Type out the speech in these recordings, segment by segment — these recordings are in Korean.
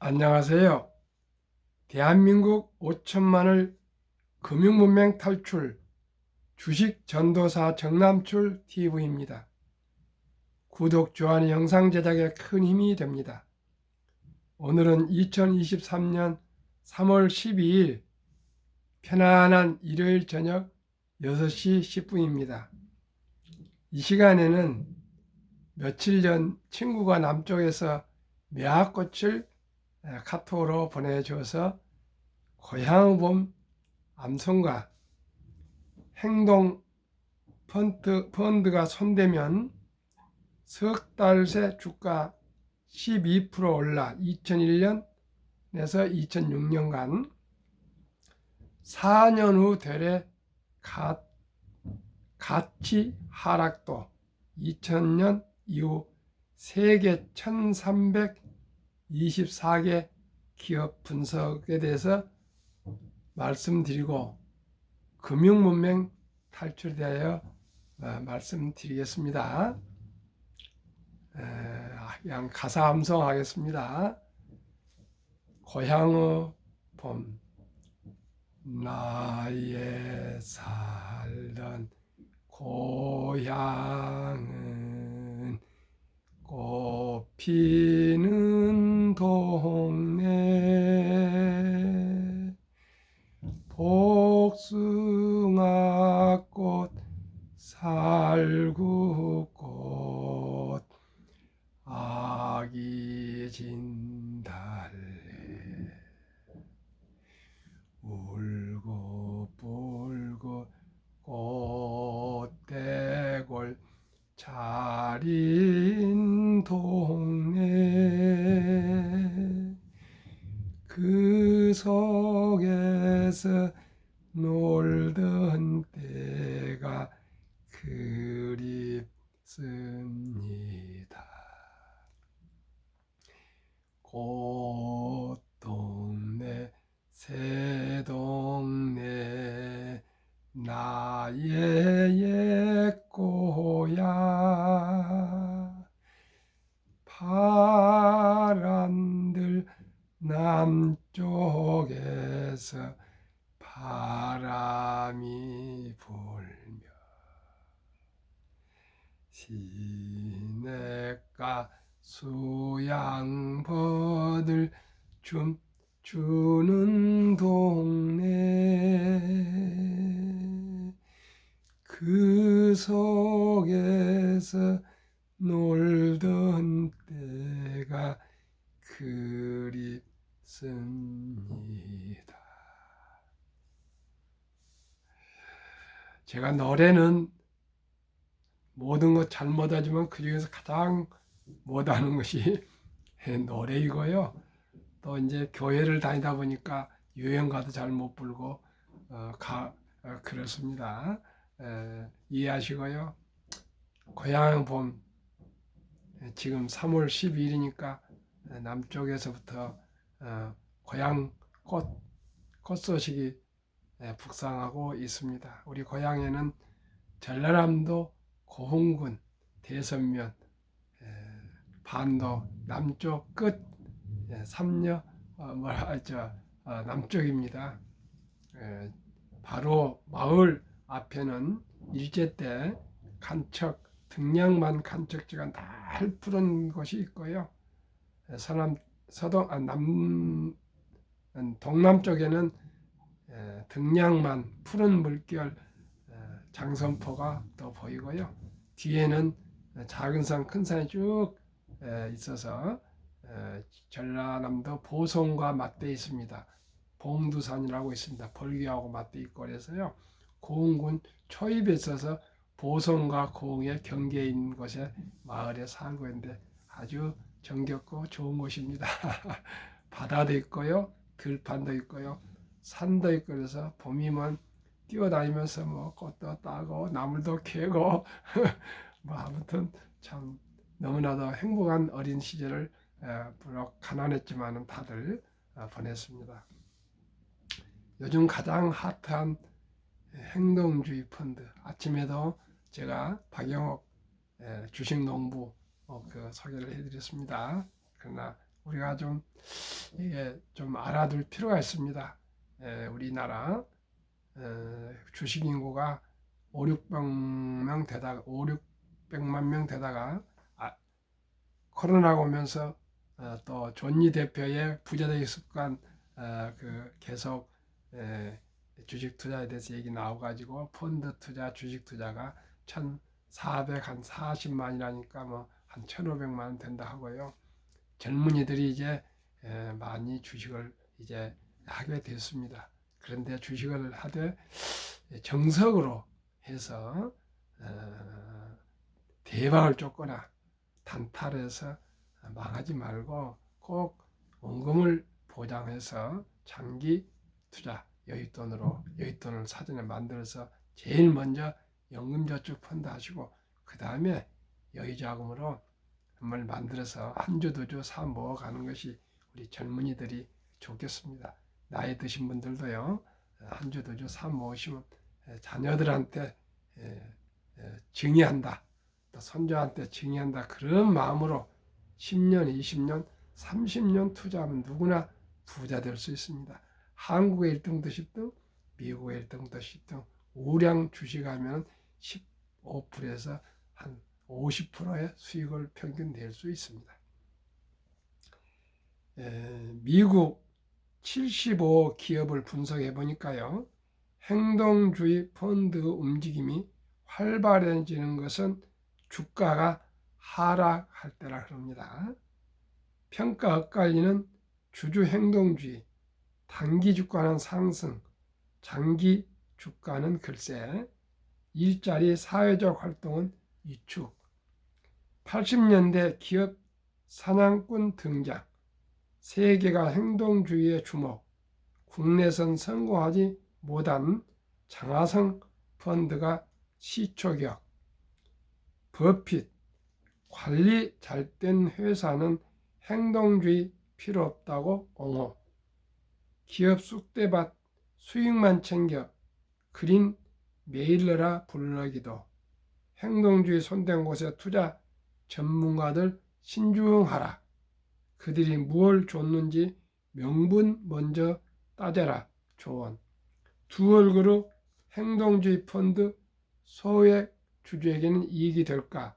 안녕하세요. 대한민국 5천만을 금융문맹 탈출 주식 전도사 정남출 TV입니다. 구독, 좋아요, 영상 제작에 큰 힘이 됩니다. 오늘은 2023년 3월 12일 편안한 일요일 저녁 6시 10분입니다. 이 시간에는 며칠 전 친구가 남쪽에서 매화꽃을 카톡으로 보내줘서 고향의 암송과 행동 펀드가 손대면 석 달 새 주가 12% 올라 2001년에서 2006년간 4년 후 되레 가치 하락도 2000년 이후 세계 1324개 기업 분석에 대해서 말씀드리고 금융문맹 탈출에 대하여 말씀드리겠습니다. 그냥 가사 암송하겠습니다. 고향의 봄 나의 살던 고향은 꽃피는 동네 복숭아꽃 살구꽃 아기 진달래 울고 불고 꽃대골 차린 동네 그 속에서 놀던 때가 그립습니다. 꽃동네 새동네 나의 옛 고향 파란들 남쪽에서 바람이 불며 시냇가 수양버들 춤추는 동네 그 속에서 놀던 때가 그립습니다. 제가 노래는 모든 것 잘 못하지만 그 중에서 가장 못하는 것이 노래이고요. 또 이제 교회를 다니다 보니까 유행가도 잘 못 부르고 그렇습니다. 이해하시고요. 고향 봄 지금 3월 12일이니까 남쪽에서부터 고향 꽃 소식이 북상하고 있습니다. 우리 고향에는 전라남도 고흥군 대선면 반도 남쪽 끝 삼려 남쪽입니다. 바로 마을 앞에는 일제 때 등량만 간척지가 날 푸른 곳이 있고요. 동남쪽에는 등량만 푸른 물결 장선포가 또 보이고요. 뒤에는 작은 산, 큰 산이 쭉 있어서 전라남도 보성과 맞대 있습니다. 봉두산이라고 있습니다. 벌기하고 맞대 있고 그래서요. 고흥군 초입에 있어서 보성과 고흥의 경계인 곳에 마을에 살고 있는데 아주 정겹고 좋은 곳입니다. 바다도 있고요. 들판도 있고요. 산도 있고 그래서 봄이면 뛰어다니면서 뭐 꽃도 따고 나물도 캐고 뭐 아무튼 참 너무나도 행복한 어린 시절을 비록 가난했지만은 다들 보냈습니다. 요즘 가장 핫한 행동주의 펀드 아침에도 제가 박영옥 주식농부 그 소개를 해드렸습니다. 그러나 우리가 좀 이게 좀 알아둘 필요가 있습니다. 우리나라 주식 인구가 600만 명 되다가 코로나가 오면서 또 존니 대표의 부자되기 습관 계속 주식 투자에 대해서 얘기 나와가지고 펀드 투자, 주식 투자가 1,440만이라니까 뭐 한 1,500만 된다 하고요. 젊은이들이 이제 많이 주식을 이제 하게 됐습니다. 그런데 주식을 하되 정석으로 해서 대박을 쫓거나 단타해서 망하지 말고 꼭 원금을 보장해서 장기 투자 여윳돈을 사전에 만들어서 제일 먼저 연금저축 펀드 하시고 그 다음에 여유자금으로 한번 만들어서 한 주, 두 주 사 모아가는 것이 우리 젊은이들이 좋겠습니다. 나이 드신 분들도요, 한 주, 두 주 사 모으시면 자녀들한테 증여한다, 또 손자한테 증여한다, 그런 마음으로 10년, 20년, 30년 투자하면 누구나 부자 될 수 있습니다. 한국의 1등도 10등, 미국의 1등도 10등, 우량 주식하면 15%에서 한 50%의 수익을 평균 낼 수 있습니다. 미국 75 기업을 분석해 보니까요, 행동주의 펀드 움직임이 활발해지는 것은 주가가 하락할 때라 그럽니다. 평가 엇갈리는 주주 행동주의, 단기 주가는 상승, 장기 주가는 글쎄, 일자리 사회적 활동은 위축. 80년대 기업 사냥꾼 등장, 세계가 행동주의에 주목, 국내선 성공하지 못한 장하성 펀드가 시초격, 버핏, 관리 잘된 회사는 행동주의 필요 없다고 옹호, 기업 쑥대밭 수익만 챙겨 그린 메일러라 불러기도, 행동주의 손댄 곳에 투자 전문가들 신중하라, 그들이 무엇을 줬는지 명분 먼저 따져라 조언, 두 얼굴의 행동주의 펀드 소액 주주에게는 이익이 될까,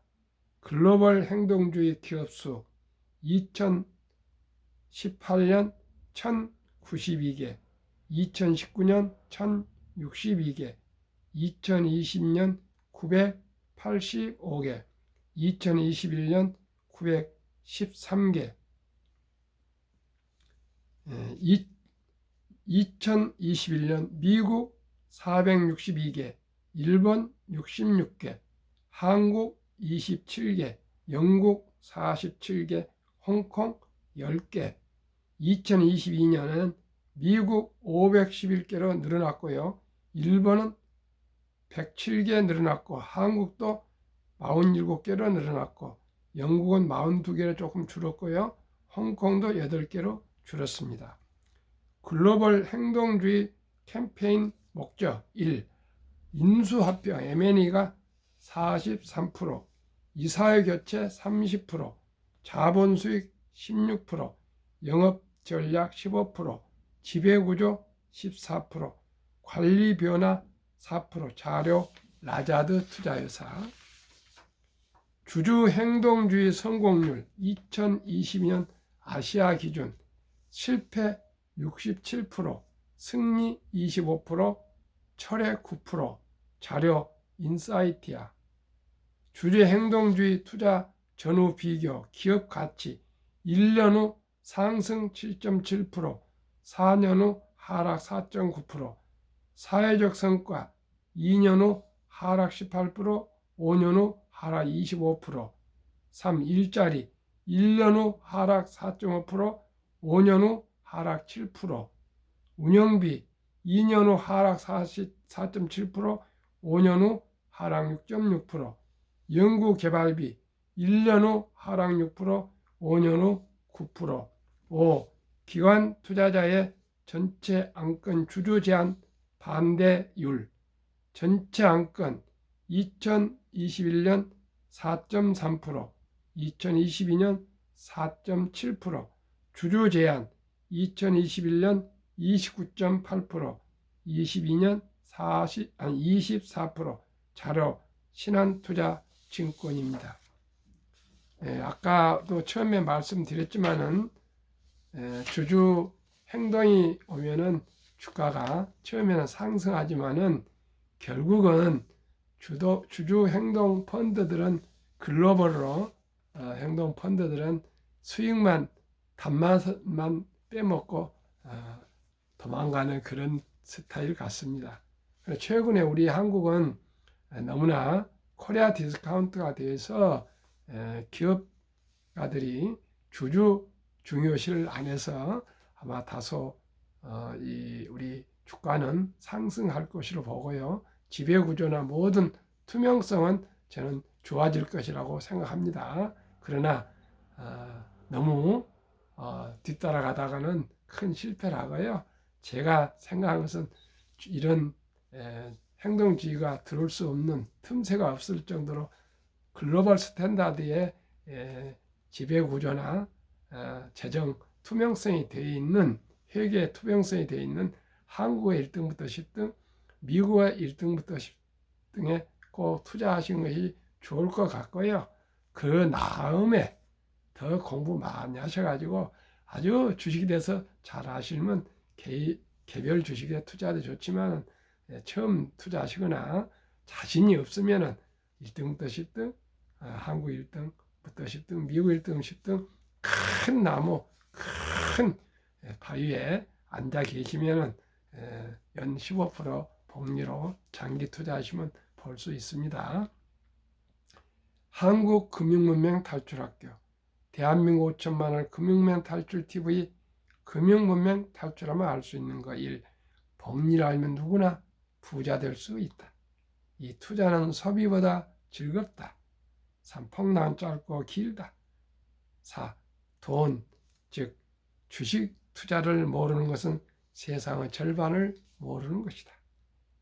글로벌 행동주의 기업수 2018년 1092개, 2019년 1062개, 2020년 985개, 2021년 913개, 2021년 미국 462개, 일본 66개, 한국 27개, 영국 47개, 홍콩 10개, 2022년에는 미국 511개로 늘어났고요. 일본은 107개 늘어났고, 한국도 47개로 늘어났고, 영국은 42개로 조금 줄었고요. 홍콩도 8개로 줄었습니다. 글로벌 행동주의 캠페인 목적 1. 인수합병 M&A가 43%, 이사회교체 30%, 자본수익 16%, 영업전략 15%, 지배구조 14%, 관리변화 4%, 자료 라자드 투자회사. 주주행동주의 성공률 2022년 아시아 기준 실패 67%, 승리 25%, 철회 9%, 자료 인사이트야. 주주행동주의 투자 전후 비교 기업 가치 1년 후 상승 7.7%, 4년 후 하락 4.9%, 사회적 성과 2년 후 하락 18%, 5년 후 하락 25%, 3. 일자리 1년 후 하락 4.5%, 5년 후 하락 7%, 운영비 2년 후 하락 4.7%, 5년 후 하락 6.6%, 연구개발비 1년 후 하락 6%, 5년 후 9%. 5. 기관 투자자의 전체 안건 주주 제한 반대율. 전체 안건 2021년 4.3%, 2022년 4.7%, 주주 제한 2021년 29.8%, 22년 24%. 자료 신한투자증권입니다. 아까도 처음에 말씀드렸지만은 주주 행동이 오면은 주가가 처음에는 상승하지만은 결국은 주주 행동 펀드들은 글로벌로 행동 펀드들은 수익만 단맛만 빼먹고 도망가는 그런 스타일 같습니다. 최근에 우리 한국은 너무나 코리아 디스카운트가 돼서 기업가들이 주주 중요시를 안 해서 아마 다소 우리 주가는 상승할 것으로 보고요. 지배구조나 모든 투명성은 저는 좋아질 것이라고 생각합니다. 그러나 너무 뒤따라가다가는 큰 실패를 하고요. 제가 생각하는 것은 이런 행동주의가 들어올 수 없는 틈새가 없을 정도로 글로벌 스탠다드의 지배구조나 재정 투명성이 되어 있는 회계 투명성이 되어 있는 한국의 1등부터 10등, 미국의 1등부터 10등에 꼭 투자하시는 것이 좋을 것 같고요. 그 다음에 더 공부 많이 하셔가지고 아주 주식에 대해서 잘 아시면 개별 주식에 투자도 좋지만 처음 투자하시거나 자신이 없으면 1등부터 10등, 한국 1등부터 10등, 미국 1등, 10등 큰 나무, 큰 바위에 앉아 계시면 연 15% 복리로 장기 투자하시면 볼 수 있습니다. 한국금융문명 탈출학교, 대한민국 5천만원 금융문명 탈출 TV, 금융문명 탈출하면 알 수 있는 거 1. 복리를 알면 누구나 부자 될 수 있다. 2. 투자는 소비보다 즐겁다. 3. 폭락은 짧고 길다. 4. 돈, 즉 주식 투자를 모르는 것은 세상의 절반을 모르는 것이다.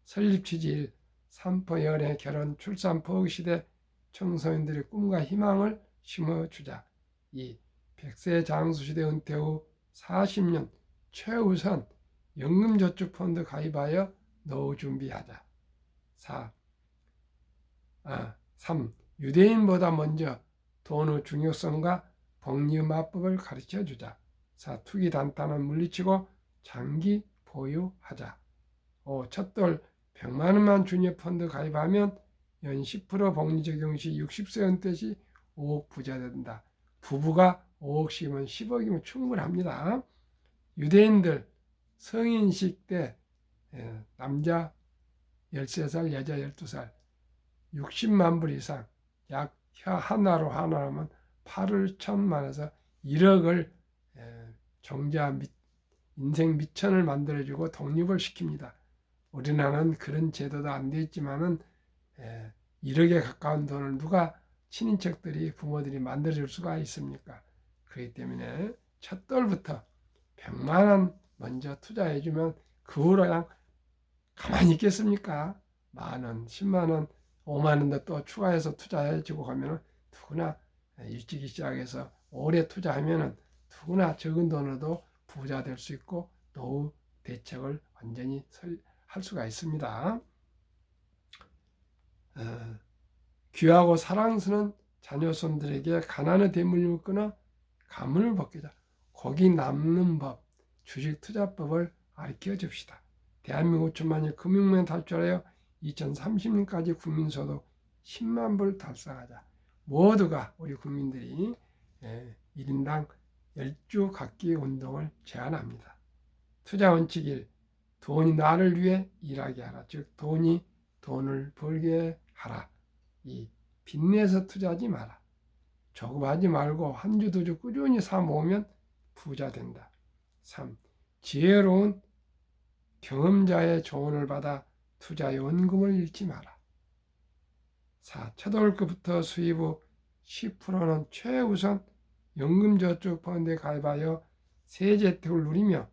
설립 취지 1. 산포 연애 결혼 출산 포기 시대 청소년들의 꿈과 희망을 심어주자. 2. 100세 장수시대 은퇴 후 40년 최우선 연금저축펀드 가입하여 노후 준비하자. 3. 유대인보다 먼저 돈의 중요성과 복리 마법을 가르쳐주자. 4. 투기 단타는 물리치고 장기 보유하자. 5. 첫돌 100만 원만 주녀 펀드 가입하면 연 10% 복리 적용 시 60세 은퇴 시 5억 부자 된다. 부부가 5억씩이면 10억이면 충분합니다. 유대인들 성인식 때 남자 13살, 여자 12살 60만 불 이상 약 하나로 하면 8억 1천만에서 1억을 종자 인생 미천을 만들어주고 독립을 시킵니다. 우리나라는 그런 제도도 안 돼 있지만은 1억에 가까운 돈을 누가 친인척들이 부모들이 만들어줄 수가 있습니까? 그렇기 때문에 첫 돌부터 100만 원 먼저 투자해주면 그 후로 그냥 가만히 있겠습니까? 만 원, 10만 원, 5만 원도 또 추가해서 투자해주고 가면은 누구나 일찍이 시작해서 오래 투자하면은 누구나 적은 돈으로도 부자 될 수 있고 노후 대책을 완전히 할 수가 있습니다. 귀하고 사랑스러운 자녀손들에게 가난의 대물림을 끊어 가문을 벗기자. 고기 남는 법, 주식 투자법을 가르쳐 줍시다. 대한민국 5천만의 금융문 탈출하여 2030년까지 국민소득 10만 불 달성하자. 모두가 우리 국민들이 1인당 10주 갖기 운동을 제안합니다. 투자 원칙 1. 돈이 나를 위해 일하게 하라. 즉 돈이 돈을 벌게 하라. 2. 빚내서 투자하지 마라. 조급하지 말고 한 주 두 주 꾸준히 사 모으면 부자 된다. 3. 지혜로운 경험자의 조언을 받아 투자 연금을 잃지 마라. 4. 첫월급부터 수입 후 10%는 최우선 연금저축펀드에 가입하여 세제혜택을 누리며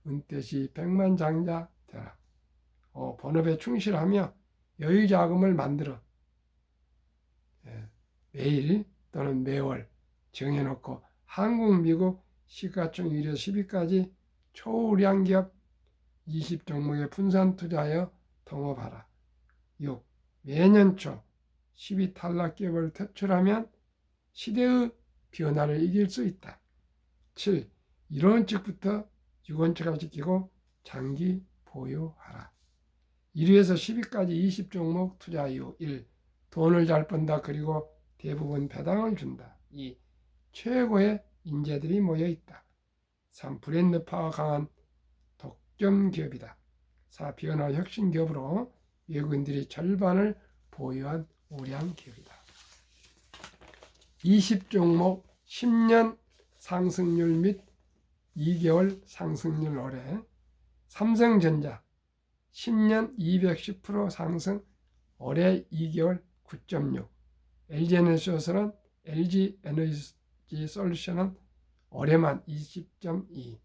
은퇴 시 백만장자 되라. 5. 본업에 충실하며 여유자금을 만들어 매일 또는 매월 정해놓고 한국, 미국 시가총 1에서 10위까지 초우량 기업 20종목에 분산 투자하여 동업하라. 6. 매년 초 10위 탈락 기업을 퇴출하면 시대의 변화를 이길 수 있다. 7. 1원칙부터 6원칙을 지키고 장기 보유하라. 1위에서 10위까지 20종목 투자 이유. 1. 돈을 잘 번다. 그리고 대부분 배당을 준다. 2. 최고의 인재들이 모여 있다. 3. 브랜드파워 강한 독점 기업이다. 4. 변화 혁신 기업으로 외국인들이 절반을 보유한 우량 기업이다. 20종목 10년 상승률 및 2개월 상승률 올해 삼성전자 10년 210% 상승, 올해 2개월 9.6. LG에너지솔루션은 LG에너지솔루션은 올해만 20.2.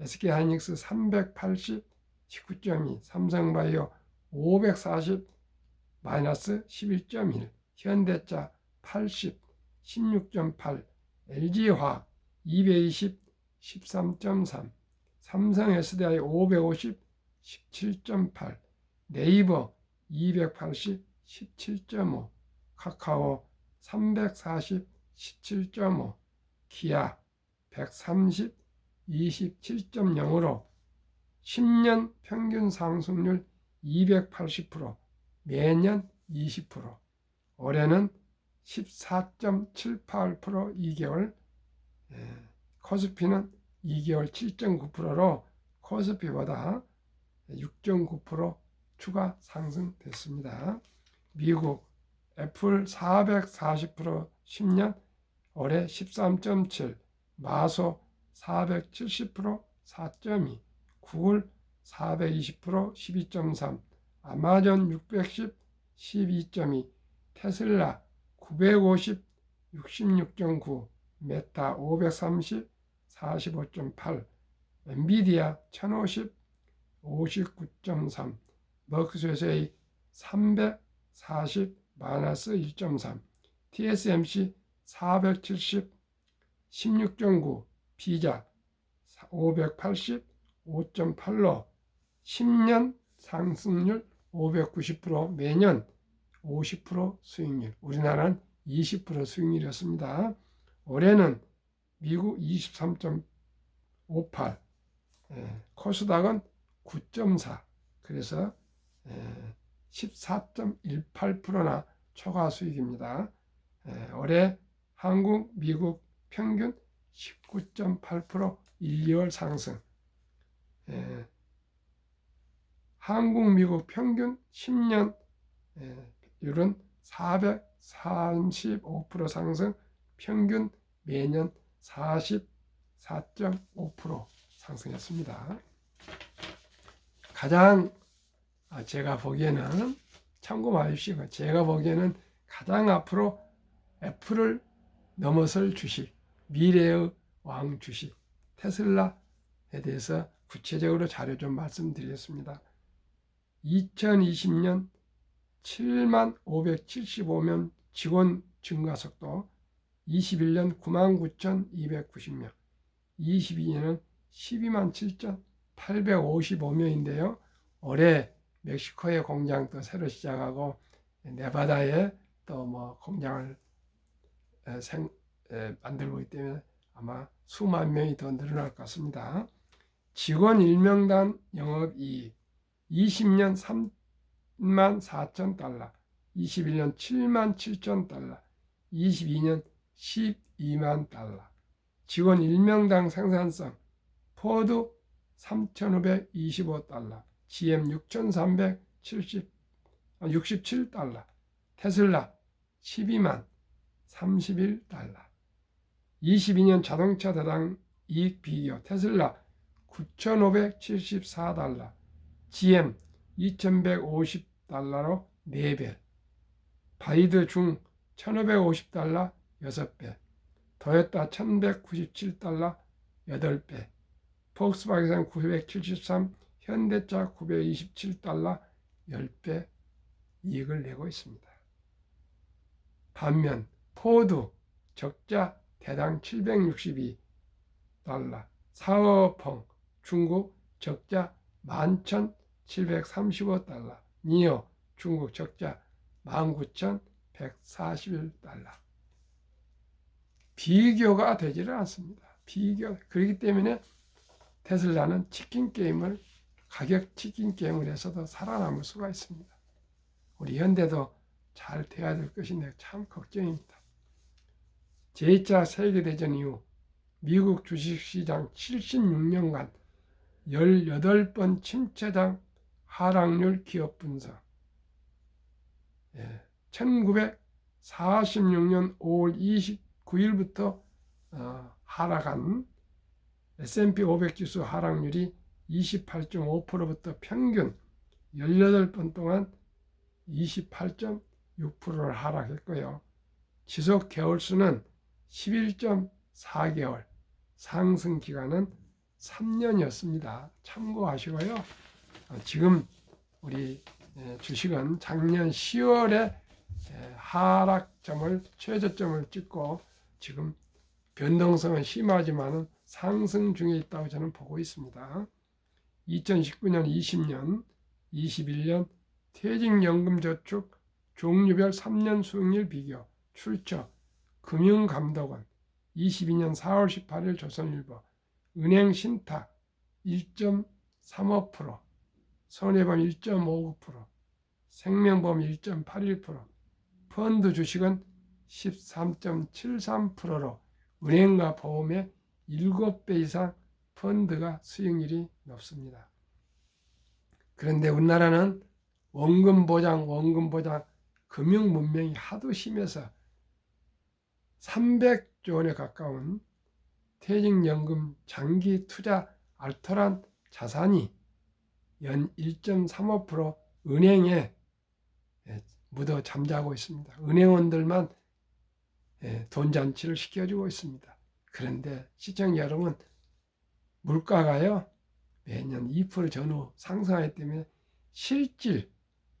SK하이닉스 380, 19.2. 삼성바이오 540, 마이너스 11.1. 현대차 80, 16.8. LG화학 220, 13.3. 삼성 SDI 550, 17.8. 네이버 280, 17.5. 카카오 340, 17.5. 기아 130, 27.0으로 10년 평균 상승률 280%, 매년 20%, 올해는 14.78% 2개월, 코스피는 2개월 7.9%로 코스피보다 6.9% 추가 상승됐습니다. 미국 애플 440% 10년, 올해 13.7. 마소 470% 4.2. 구글 420% 12.3. 아마존 610 12.2. 테슬라 950 66.9. 메타 530 45.8. 엔비디아 1050 59.3. 머크스웨스의 340 마이너스 1.3. TSMC 470 16.9. 비자 580 5.8로 10년 상승률 590%, 매년 50% 수익률. 우리나라는 20% 수익률이었습니다. 올해는 미국 23.58, 코스닥은 9.4, 그래서 14.18%나 초과 수익입니다. 올해 한국, 미국 평균 19.8% 1, 2월 상승. 한국, 미국 평균 10년 율은 435% 상승, 평균 매년 44.5% 상승했습니다. 가장 제가 보기에는 참고하십시오. 제가 보기에는 가장 앞으로 애플을 넘어설 주식, 미래의 왕 주식, 테슬라에 대해서 구체적으로 자료 좀 말씀드리겠습니다. 2020년 7만 575명 직원 증가 속도, 21년 99,290명, 22년은 12만 7,855명인데요. 올해 멕시코에 공장도 새로 시작하고 네바다에 또 뭐 공장을 만들고 있기 때문에 아마 수만 명이 더 늘어날 것 같습니다. 직원 1명당 영업이익 20년 3만 4천 달러, 21년 7만 7천 달러, 22년 12만 달러. 직원 1명당 생산성, 포드 3,525달러, GM 6,367달러, 테슬라 12만 31달러. 22년 자동차 대당 이익 비교, 테슬라 9,574달러, GM 2,150달러로 4배, 바이드 중 1,550달러 6배, 토요타 1,197달러 8배, 폭스바겐 973, 현대차 927달러 10배 이익을 내고 있습니다. 반면 포드 적자 대당 762달러, 달러. 사어펑 중국 적자 11,735달러. 니오 중국 적자 19,141달러. 비교가 되지를 않습니다. 그렇기 때문에 테슬라는 가격 치킨 게임을 해서도 살아남을 수가 있습니다. 우리 현대도 잘 돼야 될 것인데 참 걱정입니다. 제2차 세계대전 이후 미국 주식시장 76년간 18번 침체장 하락률 기업 분석. 1946년 5월 29일부터 하락한 S&P 500 지수 하락률이 28.5%부터 평균 18번 동안 28.6%를 하락했고요. 지속 개월수는 11.4개월, 상승 기간은 3년이었습니다. 참고하시고요. 지금 우리 주식은 작년 10월에 하락점을 최저점을 찍고 지금 변동성은 심하지만 상승 중에 있다고 저는 보고 있습니다. 2019년, 20년, 21년 퇴직연금저축 종류별 3년 수익률 비교 출처 금융감독원 22년 4월 18일 조선일보 은행신탁 1.35%, 손해보험 1.59%, 생명보험 1.81%, 펀드 주식은 13.73%로 은행과 보험의 7배 이상 펀드가 수익률이 높습니다. 그런데 우리나라는 원금 보장 금융 문명이 하도 심해서 300조 원에 가까운 퇴직연금 장기 투자 알토란 자산이 연 1.35% 은행에 묻어 잠자고 있습니다. 은행원들만 돈 잔치를 시켜주고 있습니다. 그런데 시청자 여러분, 물가가요 매년 2% 전후 상승하기 때문에 실질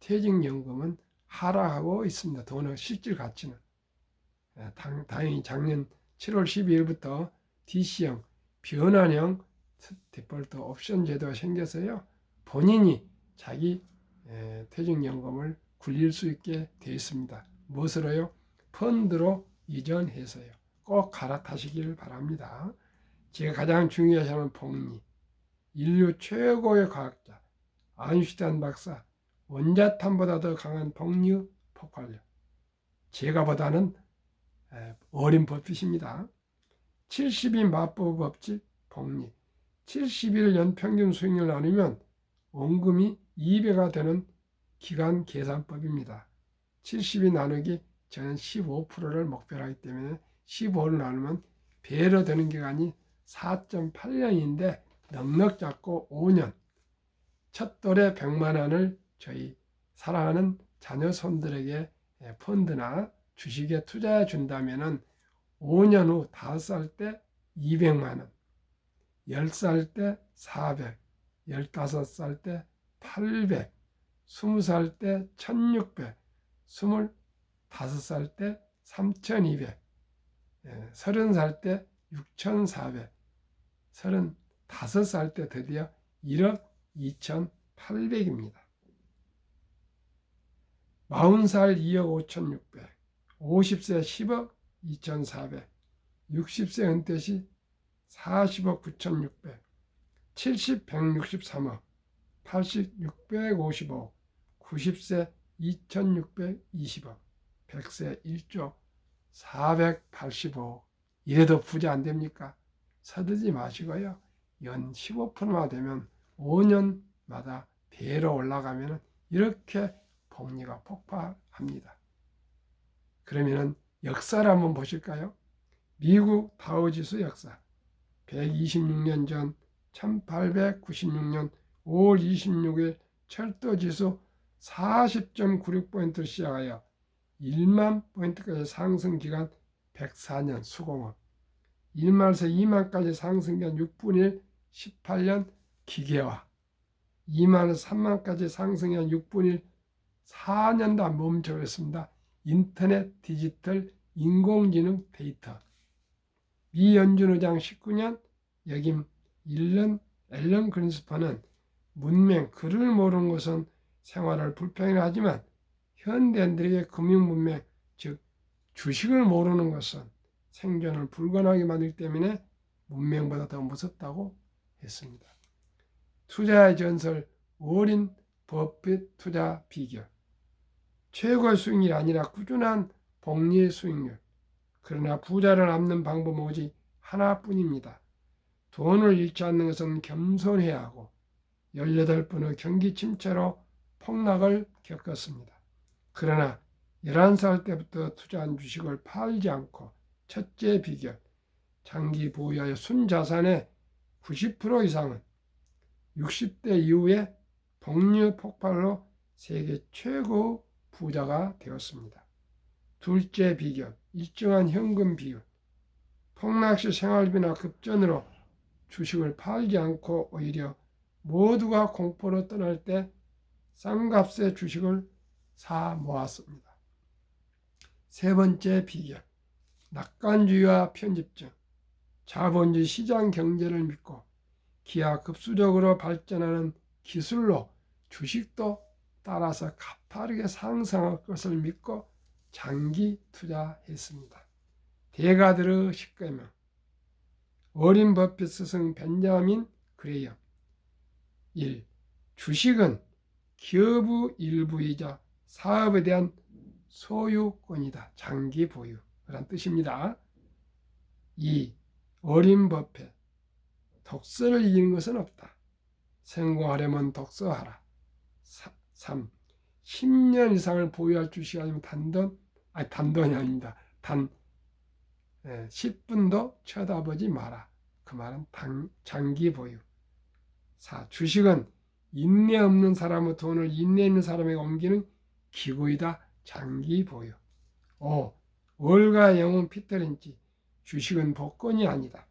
퇴직연금은 하락하고 있습니다. 돈의 실질 가치는. 다행히 작년 7월 12일부터 DC형 변환형 디폴트 옵션 제도가 생겨서요 본인이 자기 퇴직연금을 굴릴 수 있게 되어 있습니다. 무엇으로요? 펀드로 이전해서요. 꼭 갈아타시길 바랍니다. 제가 가장 중요시 하는 복리, 인류 최고의 과학자 아인슈타인 박사, 원자탄보다 더 강한 복리 폭발력, 제가 보다는 어린 버핏입니다. 70인 맞보 법칙 복리, 70일 연평균 수익률 나누면 원금이 2배가 되는 기간 계산법입니다. 70이 나누기 저는 15%를 목표로 하기 때문에 15를 나누면 배로 되는 기간이 4.8년인데 넉넉 잡고 5년, 첫 돌에 100만 원을 저희 사랑하는 자녀 손들에게 펀드나 주식에 투자해 준다면 5년 후 5살 때 200만 원, 10살 때 400, 15살 때 800, 20살 때 1600, 25살 때 3200, 30살 때 6400, 35살 때 드디어 1억 2800입니다. 40살 2억 5600, 50세 10억 2400, 60세 은퇴 시 40억 9600, 70, 163억, 80, 655억, 90세 2620억, 100세 1조 485억. 이래도 부자 안 됩니까? 서두지 마시고요. 연 15%만 되면 5년마다 배로 올라가면 이렇게 복리가 폭발합니다. 그러면 역사를 한번 보실까요? 미국 다우지수 역사 126년 전 1896년 5월 26일 철도지수 40.96포인트를 시작하여 1만 포인트까지 상승 기간 104년 수공업, 1만에서 2만까지 상승 기간 6분의 18년 기계화, 2만에서 3만까지 상승 기간 6분의 4년도 안 멈춰버렸습니다. 인터넷, 디지털, 인공지능 데이터. 미 연준 의장 19년 여김 앨런 그린스퍼는 문맹, 글을 모르는 것은 생활을 불편하게 하지만 현대인들에게 금융 문맹, 즉 주식을 모르는 것은 생존을 불가능하게 만들기 때문에 문맹보다 더 무섭다고 했습니다. 투자의 전설, 워린 버핏 투자 비결. 최고의 수익률이 아니라 꾸준한 복리 수익률. 그러나 부자를 남는 방법은 오직 하나뿐입니다. 돈을 잃지 않는 것은 겸손해야 하고 18번의 경기 침체로 폭락을 겪었습니다. 그러나 11살 때부터 투자한 주식을 팔지 않고 첫째 비결, 장기 보유하여 순자산의 90% 이상은 60대 이후에 복리 폭발로 세계 최고 부자가 되었습니다. 둘째 비결, 일정한 현금 비율. 폭락시 생활비나 급전으로 주식을 팔지 않고 오히려 모두가 공포로 떠날 때 싼값의 주식을 사 모았습니다. 세 번째 비결, 낙관주의와 편집증. 자본주의 시장 경제를 믿고 기하급수적으로 발전하는 기술로 주식도 따라서 가파르게 상승할 것을 믿고 장기 투자했습니다. 대가들의 십계명. 워린 버핏 스승 벤자민 그레이엄. 1. 주식은 기업의 일부이자 사업에 대한 소유권이다. 장기 보유. 그런 뜻입니다. 2. 워린 버핏. 독서를 이기는 것은 없다. 성공하려면 독서하라. 3. 10년 이상을 보유할 주식이 아니면 단돈이 아닙니다. 10분도 쳐다보지 마라. 그 말은 장기 보유. 4. 주식은 인내 없는 사람의 돈을 인내 있는 사람에게 옮기는 기구이다. 장기 보유. 5. 월가의 영웅 피터 린치. 주식은 복권이 아니다.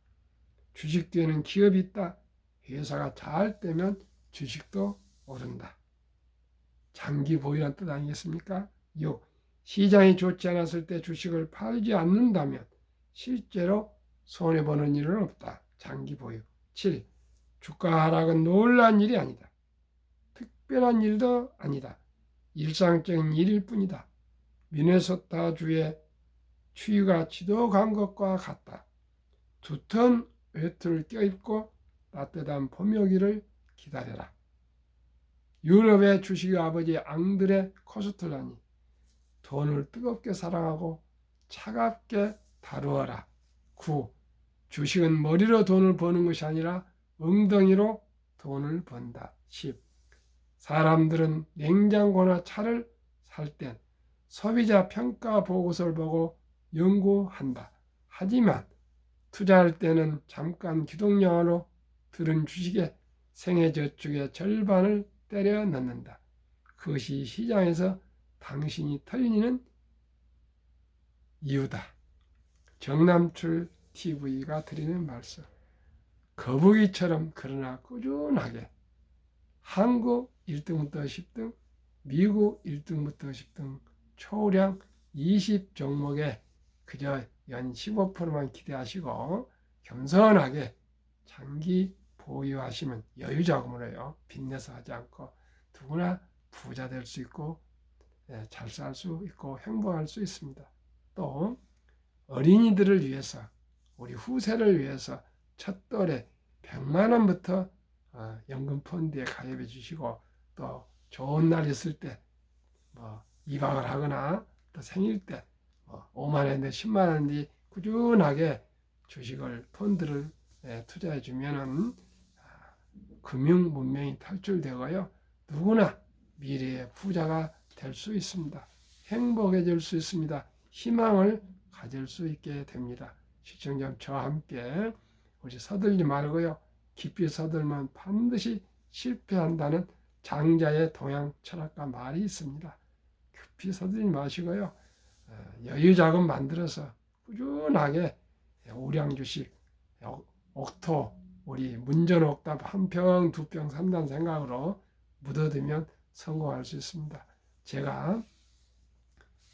주식 뒤에는 기업이 있다. 회사가 잘 되면 주식도 오른다. 장기 보유란 뜻 아니겠습니까? 6. 시장이 좋지 않았을 때 주식을 팔지 않는다면 실제로 손해보는 일은 없다. 장기 보유. 7. 주가 하락은 놀란 일이 아니다. 특별한 일도 아니다. 일상적인 일일 뿐이다. 미네소타주의 추위가 지독한 것과 같다. 두터운 외투를 껴입고 따뜻한 봄여기를 기다려라. 유럽의 주식의 아버지 앙드레 코스텔라니. 돈을 뜨겁게 사랑하고 차갑게 다루어라. 9. 주식은 머리로 돈을 버는 것이 아니라 엉덩이로 돈을 번다. 10. 사람들은 냉장고나 차를 살 땐 소비자 평가 보고서를 보고 연구한다. 하지만 투자할 때는 잠깐 기동영화로 들은 주식의 생애저축의 절반을 때려 넣는다. 그것이 시장에서 당신이 털리는 이유다. 정남출 TV가 드리는 말씀. 거북이처럼 그러나 꾸준하게 한국 1등부터 10등, 미국 1등부터 10등 초량 20종목에 그저 연 15%만 기대하시고 겸손하게 장기 보유하시면 여유자금으로요. 빚내서 하지 않고 누구나 부자 될 수 있고 잘 살 수 있고 행복할 수 있습니다. 또 어린이들을 위해서 우리 후세를 위해서 첫돌에 100만 원부터 연금 펀드에 가입해 주시고 또 좋은 날 있을 때 이박을 하거나 또 생일 때 5만 원인데 10만 원인데 꾸준하게 주식을 펀드를 투자해 주면은 금융 문명이 탈출되고요. 누구나 미래의 부자가 될 수 있습니다. 행복해질 수 있습니다. 희망을 가질 수 있게 됩니다. 시청자 저와 함께 우리 서들지 말고요. 깊이 서들면 반드시 실패한다는 장자의 동양 철학과 말이 있습니다. 깊이 서들지 마시고요. 여유자금 만들어서 꾸준하게 우량 주식, 옥토, 우리 문전옥답 한 평, 두 평, 3단 생각으로 묻어두면 성공할 수 있습니다. 제가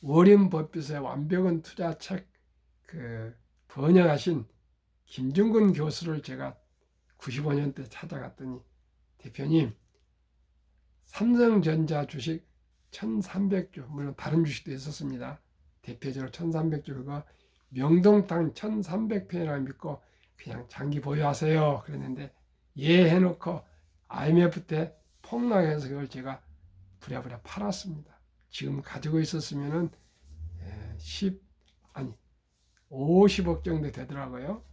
워린 버핏의 완벽한 투자 책 번역하신 김중근 교수를 제가 95년 때 찾아갔더니 대표님 삼성전자 주식 1300주, 물론 다른 주식도 있었습니다. 대표적으로 1300주, 그거 명동땅 1300평이라고 믿고 그냥 장기 보유하세요 그랬는데, 예 해놓고 IMF 때 폭락해서 그걸 제가 부랴부랴 팔았습니다. 지금 가지고 있었으면은 50억 정도 되더라고요.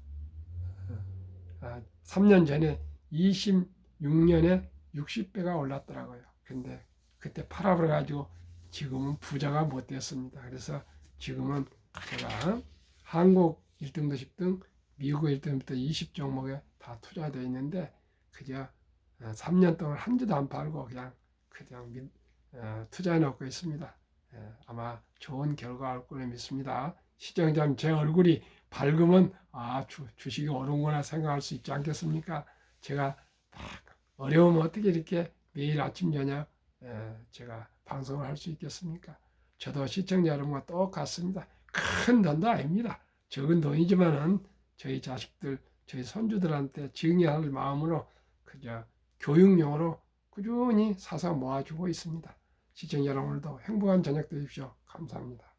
3년 전에 26년에 60배가 올랐더라고요. 근데 그때 팔아버려가지고 지금은 부자가 못 됐습니다. 그래서 지금은 제가 한국 1등도 10등, 미국 1등부터 20종목에 다 투자되어 있는데, 그저 3년 동안 한 주도 안 팔고 그냥 투자해 놓고 있습니다. 아마 좋은 결과 올 거라 믿습니다. 시청자님, 제 얼굴이 밝으면 주식이 어려운구나 생각할 수 있지 않겠습니까? 제가 어려우면 어떻게 이렇게 매일 아침 저녁 제가 방송을 할 수 있겠습니까? 저도 시청자 여러분과 똑같습니다. 큰 돈도 아닙니다. 적은 돈이지만은 저희 자식들, 저희 손주들한테 증여할 마음으로 그저 교육용으로 꾸준히 사서 모아주고 있습니다. 시청자 여러분들도 행복한 저녁 되십시오. 감사합니다.